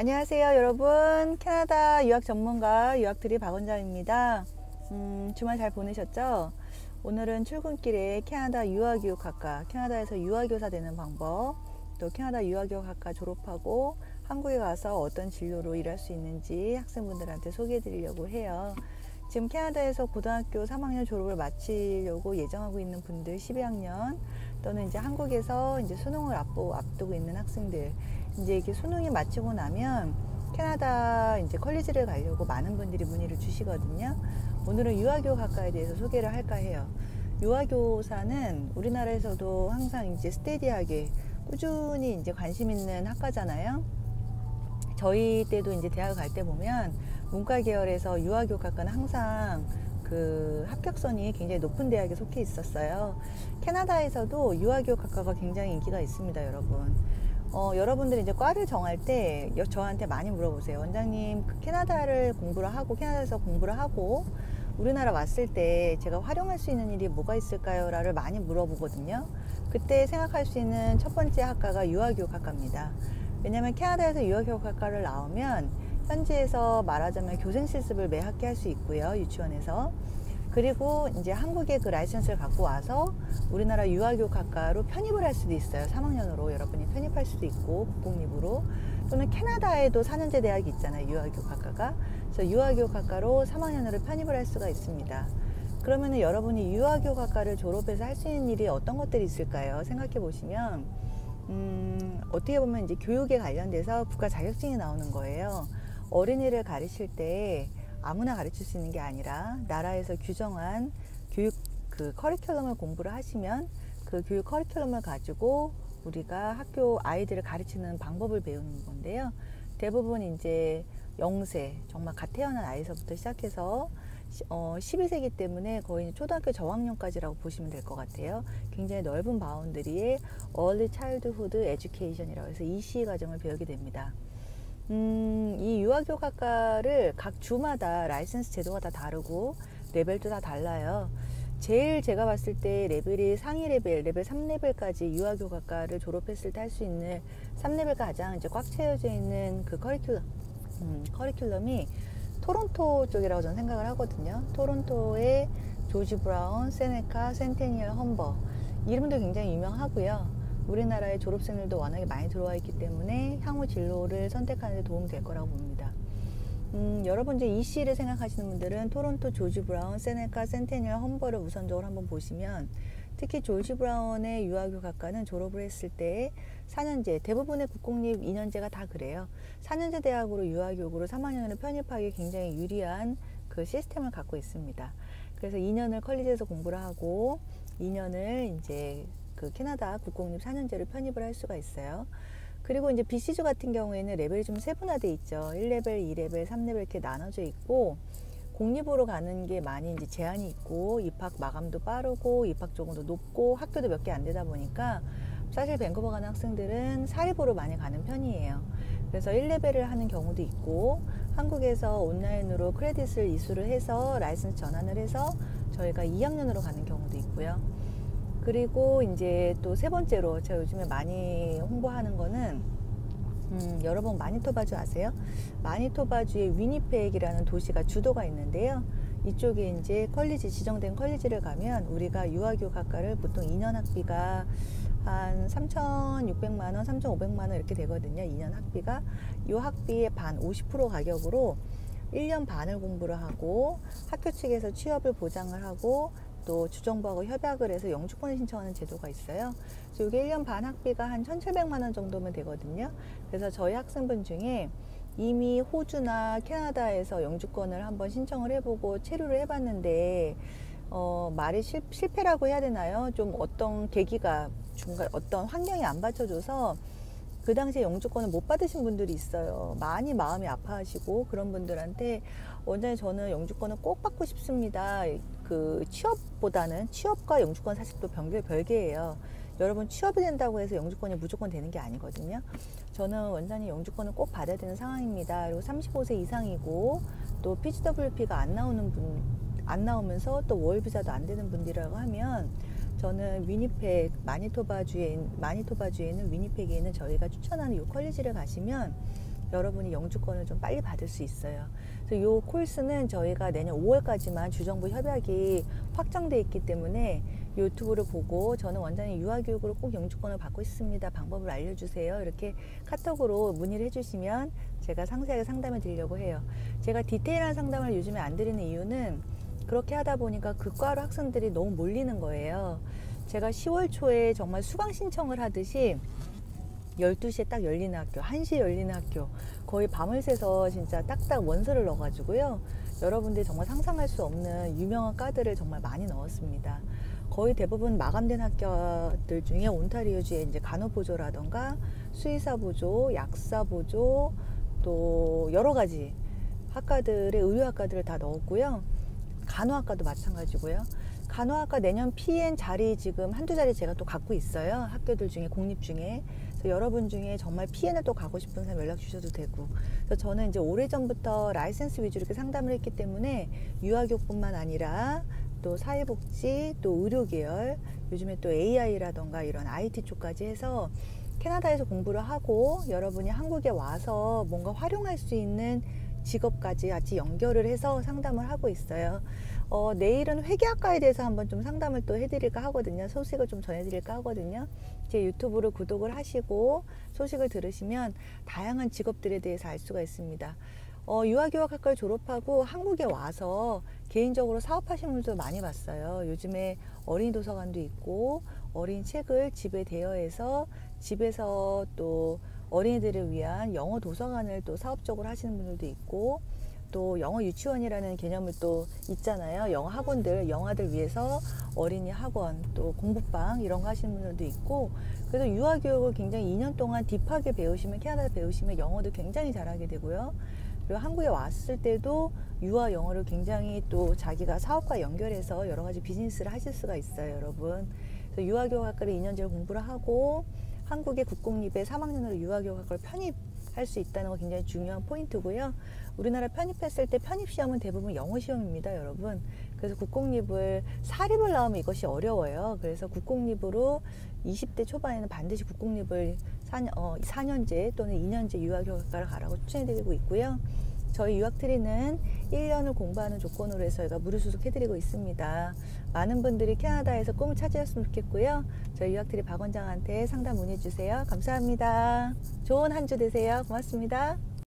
안녕하세요 여러분, 캐나다 유학 전문가 유학트리 박원장입니다. 주말 잘 보내셨죠? 오늘은 출근길에 캐나다 유아교육학과, 캐나다에서 유아교사 되는 방법, 또 캐나다 유아교육학과 졸업하고 한국에 가서 어떤 진로로 일할 수 있는지 학생분들한테 소개해 드리려고 해요. 지금 캐나다에서 고등학교 3학년 졸업을 마치려고 예정하고 있는 분들, 12학년 또는 이제 한국에서 이제 수능을 앞두고 있는 학생들, 이제 이렇게 수능이 마치고 나면 캐나다 이제 컬리지를 가려고 많은 분들이 문의를 주시거든요. 오늘은 유아교육학과에 대해서 소개를 할까 해요. 유아교사는 우리나라에서도 항상 이제 스테디하게 꾸준히 이제 관심 있는 학과잖아요. 저희 때도 이제 대학을 갈 때 보면 문과 계열에서 유아교육학과는 항상 그 합격선이 굉장히 높은 대학에 속해 있었어요. 캐나다에서도 유아교육학과가 굉장히 인기가 있습니다, 여러분. 여러분들이 이제 과를 정할 때 저한테 많이 물어보세요. 원장님, 캐나다를 공부를 하고, 캐나다에서 공부를 하고 우리나라 왔을 때 제가 활용할 수 있는 일이 뭐가 있을까요? 라를 많이 물어보거든요. 그때 생각할 수 있는 첫 번째 학과가 유아교육학과입니다. 왜냐하면 캐나다에서 유아교육학과를 나오면 현지에서 말하자면 교생 실습을 매 학기 할 수 있고요, 유치원에서. 그리고 이제 한국에 그 라이선스를 갖고 와서 우리나라 유아교육학과로 편입을 할 수도 있어요. 3학년으로 여러분이 편입할 수도 있고, 국공립으로. 또는 캐나다에도 4년제 대학이 있잖아요, 유아교육학과가. 그래서 유아교육학과로 3학년으로 편입을 할 수가 있습니다. 그러면은 여러분이 유아교육학과를 졸업해서 할 수 있는 일이 어떤 것들이 있을까요? 생각해 보시면 어떻게 보면 이제 교육에 관련돼서 국가 자격증이 나오는 거예요. 어린이를 가르칠 때 아무나 가르칠 수 있는 게 아니라 나라에서 규정한 교육 그 커리큘럼을 공부를 하시면 그 교육 커리큘럼을 가지고 우리가 학교 아이들을 가르치는 방법을 배우는 건데요. 대부분 이제 0세, 정말 갓 태어난 아이서부터 시작해서 12세기 때문에 거의 초등학교 저학년까지라고 보시면 될 것 같아요. 굉장히 넓은 바운더리의 Early Childhood Education이라고 해서 ECE 과정을 배우게 됩니다. 이 유아교육학과를 각 주마다 라이센스 제도가 다 다르고 레벨도 다 달라요. 제일 제가 봤을 때 레벨이 상위 레벨 3레벨까지 유아교육학과를 졸업했을 때 할 수 있는 3레벨 가장 이제 꽉 채워져 있는 그 커리큘럼이 토론토 쪽이라고 저는 생각을 하거든요. 토론토의 조지 브라운, 세네카, 센테니얼, 험버, 이름도 굉장히 유명하고요. 우리나라의 졸업생들도 워낙에 많이 들어와 있기 때문에 향후 진로를 선택하는 데 도움이 될 거라고 봅니다. 여러분 이제 EC를 생각하시는 분들은 토론토, 조지 브라운, 세네카, 센테니얼, 험버를 우선적으로 한번 보시면, 특히 조지 브라운의 유아교육학과는 졸업을 했을 때 4년제, 대부분의 국공립 2년제가 다 그래요. 4년제 대학으로 유아교육으로 3학년을 편입하기 굉장히 유리한 그 시스템을 갖고 있습니다. 그래서 2년을 컬리지에서 공부를 하고 2년을 이제 그 캐나다 국공립 4년제를 편입을 할 수가 있어요. 그리고 이제 BC주 같은 경우에는 레벨이 좀 세분화되어 있죠. 1레벨, 2레벨, 3레벨 이렇게 나눠져 있고, 공립으로 가는 게 많이 이제 제한이 있고, 입학 마감도 빠르고, 입학 조금도 높고, 학교도 몇 개 안 되다 보니까 사실 밴쿠버 가는 학생들은 사립으로 많이 가는 편이에요. 그래서 1레벨을 하는 경우도 있고, 한국에서 온라인으로 크레딧을 이수를 해서 라이선스 전환을 해서 저희가 2학년으로 가는 경우도 있고요. 그리고 이제 또 세 번째로 제가 요즘에 많이 홍보하는 거는 여러분 마니토바주 아세요? 마니토바주의 위니펙이라는 도시가 주도가 있는데요. 이쪽에 이제 컬리지, 지정된 컬리지를 가면 우리가 유아교육학과를 보통 2년 학비가 한 3,600만 원, 3,500만 원 이렇게 되거든요. 2년 학비가. 이 학비의 반, 50% 가격으로 1년 반을 공부를 하고 학교 측에서 취업을 보장을 하고 또 주정부하고 협약을 해서 영주권을 신청하는 제도가 있어요. 그래서 이게 1년 반 학비가 한 1,700만 원 정도면 되거든요. 그래서 저희 학생분 중에 이미 호주나 캐나다에서 영주권을 한번 신청을 해보고 체류를 해봤는데 말이 실패라고 해야 되나요? 좀 어떤 계기가 중간 어떤 환경이 안 받쳐줘서 그 당시에 영주권을 못 받으신 분들이 있어요. 많이 마음이 아파하시고, 그런 분들한테 원장님 저는 영주권을 꼭 받고 싶습니다. 그 취업보다는, 취업과 영주권 사실 또 별개예요. 여러분 취업이 된다고 해서 영주권이 무조건 되는 게 아니거든요. 저는 원장님 영주권을 꼭 받아야 되는 상황입니다. 그리고 35세 이상이고 또 PGWP가 안 나오면서 또 월 비자도 안 되는 분들이라고 하면 저는 위니펙, 마니토바주에 있는 위니펙에 있는 저희가 추천하는 이 컬리지를 가시면 여러분이 영주권을 좀 빨리 받을 수 있어요. 그래서 이 코र्스는 저희가 내년 5월까지만 주정부 협약이 확정돼 있기 때문에 유튜브를 보고 저는 원장님 유아교육으로 꼭 영주권을 받고 싶습니다. 방법을 알려주세요. 이렇게 카톡으로 문의를 해주시면 제가 상세하게 상담해 드리려고 해요. 제가 디테일한 상담을 요즘에 안 드리는 이유는 그렇게 하다 보니까 그 과로 학생들이 너무 몰리는 거예요. 제가 10월 초에 정말 수강 신청을 하듯이 12시에 딱 열리는 학교, 1시에 열리는 학교, 거의 밤을 새서 진짜 딱딱 원서를 넣어가지고요. 여러분들이 정말 상상할 수 없는 유명한 과들을 정말 많이 넣었습니다. 거의 대부분 마감된 학교들 중에 온타리오주의 이제 간호보조라던가 수의사보조, 약사보조, 또 여러 가지 학과들의 의료학과들을 다 넣었고요. 간호학과도 마찬가지고요. 간호학과 내년 PN 자리 지금 한두 자리 제가 또 갖고 있어요. 학교들 중에 공립 중에. 그래서 여러분 중에 정말 PN을 또 가고 싶은 사람 연락 주셔도 되고. 그래서 저는 이제 오래전부터 라이센스 위주로 이렇게 상담을 했기 때문에 유아교육뿐만 아니라 또 사회복지, 또 의료계열, 요즘에 또 AI라던가 이런 IT 쪽까지 해서 캐나다에서 공부를 하고 여러분이 한국에 와서 뭔가 활용할 수 있는 직업까지 같이 연결을 해서 상담을 하고 있어요. 내일은 회계학과에 대해서 한번 좀 상담을 또 해드릴까 하거든요. 소식을 좀 전해드릴까 하거든요. 제 유튜브를 구독을 하시고 소식을 들으시면 다양한 직업들에 대해서 알 수가 있습니다. 유아교육학과를 졸업하고 한국에 와서 개인적으로 사업하시는 분들도 많이 봤어요. 요즘에 어린이 도서관도 있고 어린이 책을 집에 대여해서 집에서 또 어린이들을 위한 영어 도서관을 또 사업적으로 하시는 분들도 있고 또 영어 유치원이라는 개념을 또 있잖아요. 영어 학원들, 영아들 위해서 어린이 학원, 또 공부방 이런 거 하시는 분들도 있고 그래서 유아교육을 굉장히 2년 동안 딥하게 배우시면 캐나다에서 배우시면 영어도 굉장히 잘하게 되고요. 그리고 한국에 왔을 때도 유아 영어를 굉장히 또 자기가 사업과 연결해서 여러 가지 비즈니스를 하실 수가 있어요, 여러분. 그래서 유아교육학과를 2년제를 공부를 하고 한국의 국공립에 3학년으로 유아교육학과를 편입할 수 있다는 거 굉장히 중요한 포인트고요. 우리나라 편입했을 때 편입시험은 대부분 영어 시험입니다, 여러분. 그래서 국공립을 사립을 나오면 이것이 어려워요. 그래서 국공립으로 20대 초반에는 반드시 국공립을 4년제 또는 2년제 유아교육학과를 가라고 추천해드리고 있고요. 저희 유학트리는 1년을 공부하는 조건으로 해서 저희가 무료 수속해드리고 있습니다. 많은 분들이 캐나다에서 꿈을 찾으셨으면 좋겠고요. 저희 유학트리 박 원장한테 상담 문의해주세요. 감사합니다. 좋은 한 주 되세요. 고맙습니다.